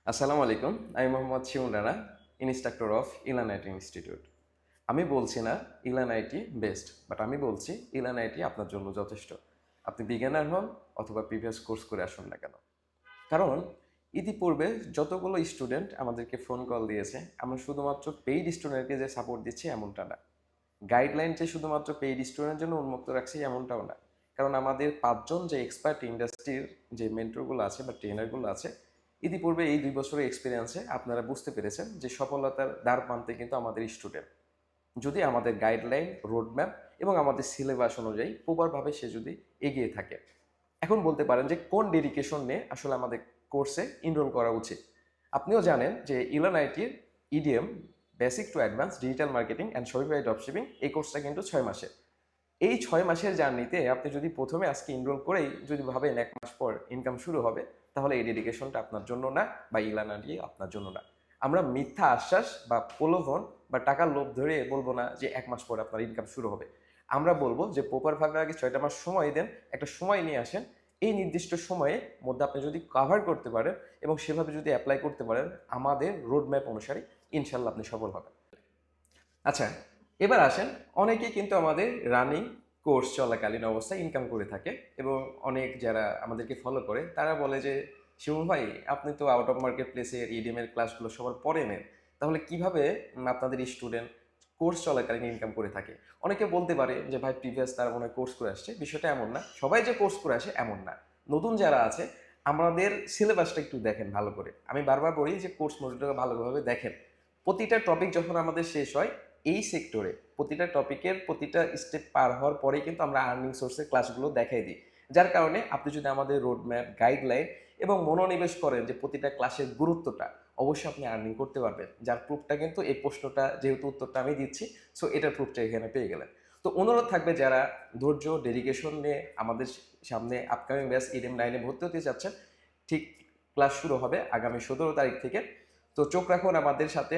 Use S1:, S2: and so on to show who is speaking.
S1: আসসালামু আলাইকুম। আমি Mohammad Shimul Rana, instructor of Ilan IT institute. আমি বলছি না ইলান আইটি বেস্ট, বাট আমি বলছি ইলান আইটি আপনার জন্য যথেষ্ট। আপনি বিজ্ঞানার হন অথবা প্রিভিয়াস কোর্স করে আসুন না কেন। কারণ ইতিপূর্বে যতগুলো স্টুডেন্ট আমাদেরকে ফোন কল দিয়েছে, আমরা শুধুমাত্র পেইড স্টুডেন্টকে যে সাপোর্ট দিচ্ছি এমনটা না। গাইডলাইন যে শুধুমাত্র পেইড স্টুডেন্টের জন্য উন্মুক্ত রাখছি এমনটাও না। কারণ আমাদের ৫ জন যে এক্সপার্ট ইন্ডাস্ট্রির যে মেন্টরগুলো আছে বা ট্রেনারগুলো আছে, ইতিপূর্বে এই ২ বছরের এক্সপিরিয়েন্সে আপনারা বুঝতে পেরেছেন যে সফলতার দ্বার প্রান্তে কিন্তু আমাদের স্টুডেন্ট। যদি আমাদের গাইডলাইন, রোডম্যাপ এবং আমাদের সিলেবাস অনুযায়ী প্রপারভাবে সে যদি এগিয়ে থাকে। এখন বলতে পারেন যে কোন ডেডিকেশন নিয়ে আসলে আমাদের কোর্সে এনরোল করা উচিত। আপনিও জানেন যে ইলান আইটির EDM basic to advance digital marketing and Shopify dropshipping এই কোর্সটা কিন্তু ৬ মাসের। এই ৬ মাসের জার্নিতে আপনি যদি প্রথমে আজকে এনরোল করেই যদি ভাবেন ১ মাস পর ইনকাম শুরু হবে, তাহলে এই ডেডিকেশনটা আপনার জন্য না, বা ইলান আইটি আপনার জন্য না। আমরা মিথ্যা আশ্বাস বা প্রলোভন বা টাকার লোভ ধরে বলবো না যে ১ মাস পর আপনার ইনকাম শুরু হবে। আমরা বলবো যে প্রপারভাবে আগে ৬টা মাস সময় দেন, একটা সময় নিয়ে আসেন। এই নির্দিষ্ট সময়ের মধ্যে আপনি যদি কাভার করতে পারেন এবং সেভাবে যদি অ্যাপ্লাই করতে পারেন আমাদের রোডম্যাপ অনুসারে, ইনশাল্লাহ আপনি সফল হবেন। আচ্ছা, এবার আসেন, অনেকেই কিন্তু আমাদের রানিং কোর্স চলাকালীন অবস্থায় ইনকাম করে থাকে এবং অনেক যারা আমাদেরকে ফলো করে তারা বলে যে শিমুল ভাই, আপনি তো আউট অফ মার্কেট প্লেসের ইডিএমের ক্লাসগুলো সবার পরে নেন, তাহলে কিভাবে আপনাদের স্টুডেন্ট কোর্স চলাকালীন ইনকাম করে থাকে? অনেকে বলতে পারে যে ভাই প্রিভিয়াস তারা মনে হয় কোর্স করে আসছে। বিষয়টা এমন না, সবাই যে কোর্স করে আসে এমন না। নতুন যারা আছে আমাদের সিলেবাসটা একটু দেখেন ভালো করে। আমি বারবার বলি যে কোর্স মডিউলটা ভালোভাবে দেখেন। প্রতিটা টপিক যখন আমাদের শেষ হয় এই সেক্টরে, প্রতিটা টপিকের প্রতিটা স্টেপ পার হওয়ার পরেই কিন্তু আমরা আর্নিং সোর্সের ক্লাসগুলো দেখাই দিই। যার কারণে আপনি যদি আমাদের রোডম্যাপ, গাইডলাইন এবং মনোনিবেশ করেন যে প্রতিটা ক্লাসের গুরুত্বটা, অবশ্যই আপনি আর্নিং করতে পারবেন। যার প্রুফটা কিন্তু এই প্রশ্নটা, যেহেতু উত্তরটা আমি দিচ্ছি, সো এটার প্রুফটা এখানে পেয়ে গেলেন। তো অনুরোধ থাকবে যারা ধৈর্য, ডেডিকেশন নিয়ে আমাদের সামনে আপকামিং ব্যাচ ইডেম লাইনে ভর্তি হতে চাচ্ছেন, ঠিক ক্লাস শুরু হবে আগামী ১৭ তারিখ থেকে। তো চোখ রাখুন আমাদের সাথে।